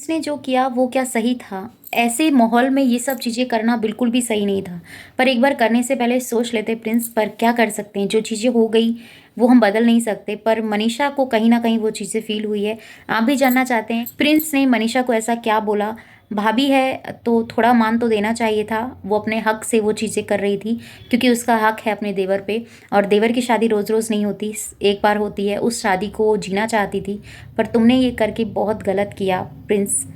ने जो किया वो क्या सही था? ऐसे माहौल में ये सब चीज़ें करना बिल्कुल भी सही नहीं था। पर एक बार करने से पहले सोच लेते प्रिंस, पर क्या कर सकते हैं, जो चीज़ें हो गई वो हम बदल नहीं सकते। पर मनीषा को कहीं न कहीं वो चीज़ें फ़ील हुई है। आप भी जानना चाहते हैं प्रिंस ने मनीषा को ऐसा क्या बोला? भाभी है तो थोड़ा मान तो देना चाहिए था, वो अपने हक से वो चीज़ें कर रही थी क्योंकि उसका हक है अपने देवर पे। और देवर की शादी रोज़-रोज़ नहीं होती, एक बार होती है, उस शादी को जीना चाहती थी। पर तुमने ये करके बहुत गलत किया प्रिंस।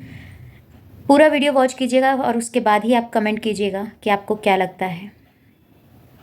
पूरा वीडियो वॉच कीजिएगा और उसके बाद ही आप कमेंट कीजिएगा कि आपको क्या लगता है।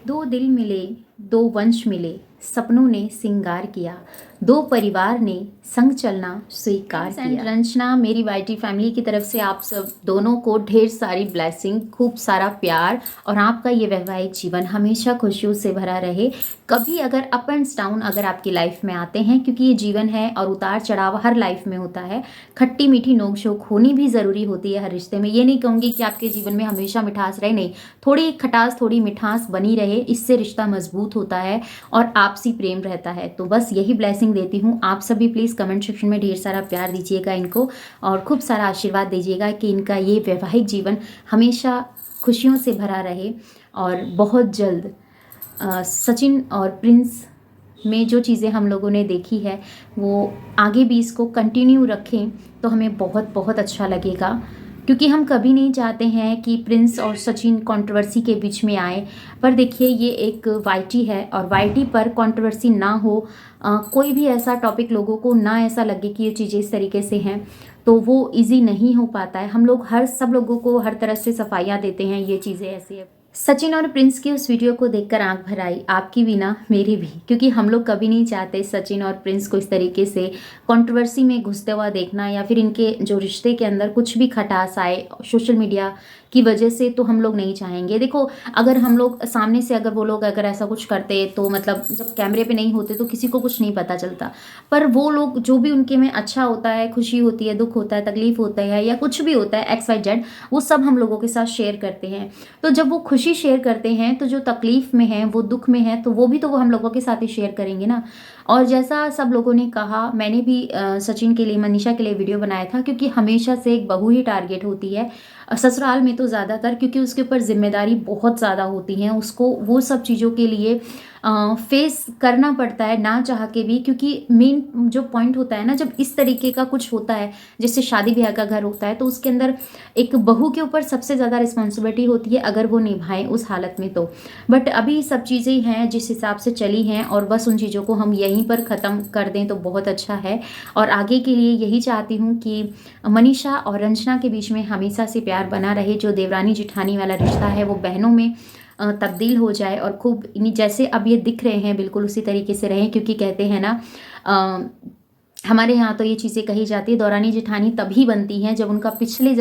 दो दिल मिले, दो वंश मिले, सपनों ने सिंगार किया, दो परिवार ने संग चलना स्वीकार किया। रंजना, मेरी वाईटी फैमिली की तरफ से आप सब दोनों को ढेर सारी ब्लेसिंग, खूब सारा प्यार और आपका ये वैवाहिक जीवन हमेशा खुशियों से भरा रहे। कभी अगर अप एंड डाउन अगर आपकी लाइफ में आते हैं, क्योंकि ये जीवन है और उतार चढ़ाव हर लाइफ में होता है, खट्टी मीठी नोक झोंक होनी भी ज़रूरी होती है हर रिश्ते में। ये नहीं कहूँगी कि आपके जीवन में हमेशा मिठास रहे, नहीं, थोड़ी खटास थोड़ी मिठास बनी रहे, इससे रिश्ता मजबूत होता है और आपसी प्रेम रहता है। तो बस यही ब्लेसिंग देती हूँ। आप सभी प्लीज़ कमेंट सेक्शन में ढेर सारा प्यार दीजिएगा इनको और खूब सारा आशीर्वाद दीजिएगा कि इनका ये वैवाहिक जीवन हमेशा खुशियों से भरा रहे। और बहुत जल्द सचिन और प्रिंस में जो चीज़ें हम लोगों ने देखी है वो आगे भी इसको कंटिन्यू रखें तो हमें बहुत बहुत अच्छा लगेगा, क्योंकि हम कभी नहीं चाहते हैं कि प्रिंस और सचिन कंट्रोवर्सी के बीच में आए। पर देखिए, ये एक वाईटी है और वाईटी पर कंट्रोवर्सी ना हो, कोई भी ऐसा टॉपिक लोगों को ना ऐसा लगे कि ये चीज़ें इस तरीके से हैं, तो वो इजी नहीं हो पाता है। हम लोग सब लोगों को हर तरह से सफाइयाँ देते हैं, ये चीज़ें ऐसी है। सचिन और प्रिंस की उस वीडियो को देखकर आंख भर आई, आपकी भी ना, मेरी भी, क्योंकि हम लोग कभी नहीं चाहते सचिन और प्रिंस को इस तरीके से कंट्रोवर्सी में घुसते हुआ देखना, या फिर इनके जो रिश्ते के अंदर कुछ भी खटास आए सोशल मीडिया की वजह से, तो हम लोग नहीं चाहेंगे। देखो, अगर हम लोग सामने से अगर वो लोग अगर ऐसा कुछ करते तो मतलब जब कैमरे पे नहीं होते तो किसी को कुछ नहीं पता चलता। पर वो लोग जो भी उनके में अच्छा होता है, खुशी होती है, दुख होता है, तकलीफ होता है, या कुछ भी होता है XYZ, वो सब हम लोगों के साथ शेयर करते हैं। तो जब वो खुशी शेयर करते हैं तो जो तकलीफ में है, वो दुख में है, तो वो भी तो वो हम लोगों के साथ ही शेयर करेंगे ना। और जैसा सब लोगों ने कहा, मैंने भी सचिन के लिए, मनीषा के लिए वीडियो बनाया था, क्योंकि हमेशा से एक बहू ही टारगेट होती है, ससुराल में तो ज़्यादातर, क्योंकि उसके ऊपर जिम्मेदारी बहुत ज़्यादा होती हैं, उसको वो सब चीज़ों के लिए फेस करना पड़ता है ना चाह के भी। क्योंकि मेन जो पॉइंट होता है ना, जब इस तरीके का कुछ होता है, जैसे शादी ब्याह का घर होता है, तो उसके अंदर एक बहू के ऊपर सबसे ज़्यादा रिस्पॉन्सिबिलिटी होती है अगर वो निभाए उस हालत में तो। बट अभी सब चीज़ें हैं जिस हिसाब से चली हैं, और बस उन चीज़ों को हम यहीं पर ख़त्म कर दें तो बहुत अच्छा है। और आगे के लिए यही चाहती हूँ कि मनीषा और रंजना के बीच में हमेशा से प्यार बना रहे। जो देवरानी जिठानी वाला रिश्ता है वो बहनों में तब्दील हो जाए, और खूब जैसे अब ये दिख रहे हैं बिल्कुल उसी तरीके से रहें। क्योंकि कहते हैं ना, हमारे यहाँ तो ये चीज़ें कही जाती है, दौरानी जेठानी तभी बनती हैं जब उनका पिछले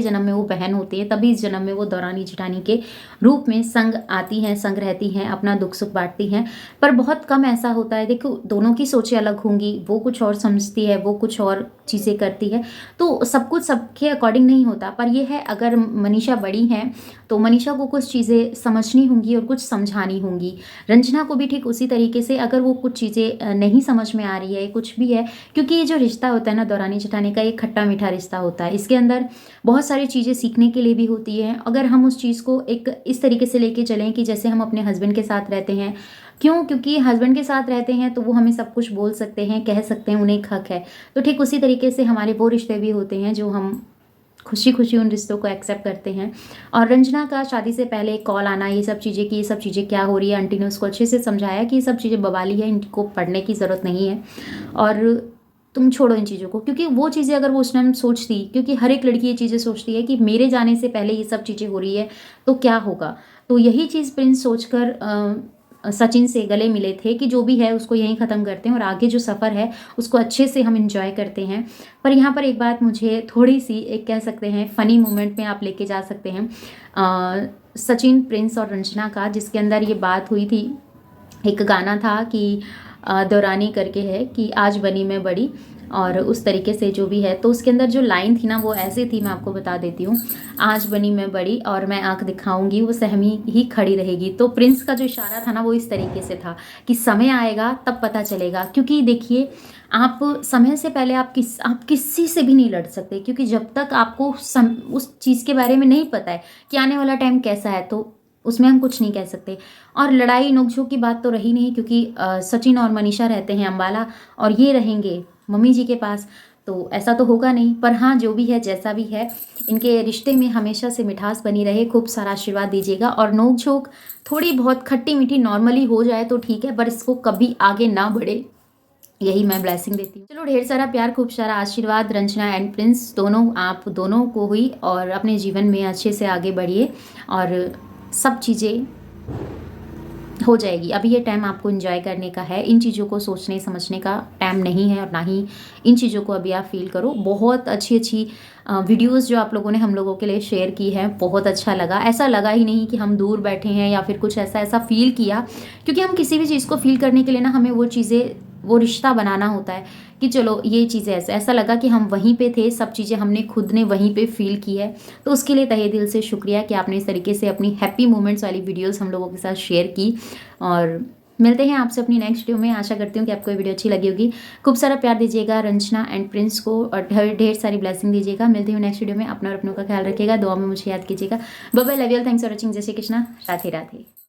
जन्म में वो बहन होती है, तभी इस जन्म में वो दौरानी जेठानी के रूप में संग आती हैं, संग रहती हैं, अपना दुख सुख बांटती हैं। पर बहुत कम ऐसा होता है। देखो, दोनों की सोचें अलग होंगी, वो कुछ और समझती है, वो कुछ और चीज़ें करती है, तो सब कुछ सबके अकॉर्डिंग नहीं होता। पर यह है, अगर मनीषा बड़ी हैं तो मनीषा को कुछ चीज़ें समझनी होंगी और कुछ समझानी होंगी। रंजना को भी ठीक उसी तरीके से, अगर वो कुछ चीज़ें नहीं समझ में आ रही है, कुछ भी है, क्योंकि ये जो रिश्ता होता है ना दौरानी जेठानी का, ये खट्टा मीठा रिश्ता होता है। इसके अंदर बहुत सारी चीज़ें सीखने के लिए भी होती है। अगर हम उस चीज़ को एक इस तरीके से लेके चलें कि जैसे हम अपने हस्बैंड के साथ रहते हैं, क्यों? क्योंकि हस्बैंड के साथ रहते हैं तो वो हमें सब कुछ बोल सकते हैं, कह सकते हैं, उन्हें एक हक है। तो ठीक उसी तरीके से हमारे वो रिश्ते भी होते हैं जो हम खुशी खुशी उन रिश्तों को एक्सेप्ट करते हैं। और रंजना का शादी से पहले कॉल आना, ये सब चीज़ें कि ये सब चीज़ें क्या हो रही है, आंटी ने उसको अच्छे से समझाया कि ये सब चीज़ें बवाली है, इनको पढ़ने की ज़रूरत नहीं है और तुम छोड़ो इन चीज़ों को। क्योंकि वो चीज़ें अगर वो उस टाइम सोचती, क्योंकि हर एक लड़की ये चीज़ें सोचती है कि मेरे जाने से पहले ये सब चीज़ें हो रही है तो क्या होगा। तो यही चीज़ प्रिंस सोचकर सचिन से गले मिले थे कि जो भी है उसको यहीं ख़त्म करते हैं और आगे जो सफ़र है उसको अच्छे से हम इंजॉय करते हैं। पर यहाँ पर एक बात मुझे थोड़ी सी, एक कह सकते हैं फ़नी मोमेंट में आप लेके जा सकते हैं, सचिन, प्रिंस और रंजना का, जिसके अंदर ये बात हुई थी। एक गाना था कि दौरानी करके है कि आज बनी मैं बड़ी, और उस तरीके से जो भी है। तो उसके अंदर जो लाइन थी ना वो ऐसी थी, मैं आपको बता देती हूँ, आज बनी मैं बड़ी और मैं आंख दिखाऊंगी वो सहमी ही खड़ी रहेगी। तो प्रिंस का जो इशारा था ना वो इस तरीके से था कि समय आएगा तब पता चलेगा। क्योंकि देखिए, आप समय से पहले आप किसी से भी नहीं लड़ सकते, क्योंकि जब तक आपको उस चीज़ के बारे में नहीं पता है कि आने वाला टाइम कैसा है, तो उसमें हम कुछ नहीं कह सकते। और लड़ाई नोकझोंक की बात तो रही नहीं, क्योंकि सचिन और मनीषा रहते हैं अम्बाला और ये रहेंगे मम्मी जी के पास, तो ऐसा तो होगा नहीं। पर हाँ, जो भी है जैसा भी है, इनके रिश्ते में हमेशा से मिठास बनी रहे, खूब सारा आशीर्वाद दीजिएगा। और नोक झोंक थोड़ी बहुत खट्टी मीठी नॉर्मली हो जाए तो ठीक है, पर इसको कभी आगे ना बढ़े, यही मैं ब्लेसिंग देती हूँ। चलो, ढेर सारा प्यार, खूब सारा आशीर्वाद रंजना एंड प्रिंस दोनों, आप दोनों को हुई, और अपने जीवन में अच्छे से आगे बढ़िए और सब चीज़ें हो जाएगी। अभी ये टाइम आपको एंजॉय करने का है, इन चीज़ों को सोचने समझने का टाइम नहीं है, और ना ही इन चीज़ों को अभी आप फील करो। बहुत अच्छी अच्छी वीडियोस जो आप लोगों ने हम लोगों के लिए शेयर की है, बहुत अच्छा लगा। ऐसा लगा ही नहीं कि हम दूर बैठे हैं या फिर कुछ ऐसा फील किया, क्योंकि हम किसी भी चीज़ को फील करने के लिए ना हमें वो चीज़ें, वो रिश्ता बनाना होता है कि चलो ये चीज़ें ऐसा लगा कि हम वहीं पे थे, सब चीज़ें हमने खुद ने वहीं पे फील की है। तो उसके लिए तहे दिल से शुक्रिया कि आपने इस तरीके से अपनी हैप्पी मोमेंट्स वाली वीडियोस हम लोगों के साथ शेयर की। और मिलते हैं आपसे अपनी नेक्स्ट वीडियो में। आशा करती हूँ कि आपको ये वीडियो अच्छी लगी होगी। खूब सारा प्यार दीजिएगा रंजना एंड प्रिंस को, और ढेर सारी ब्लेसिंग दीजिएगा। मिलती हूँ नेक्स्ट वीडियो में। अपना और अपनों का ख्याल रखिएगा, दुआ में मुझे याद कीजिएगा। Bye bye, love you all, thanks for watching. जय श्री कृष्णा, राधे राधे।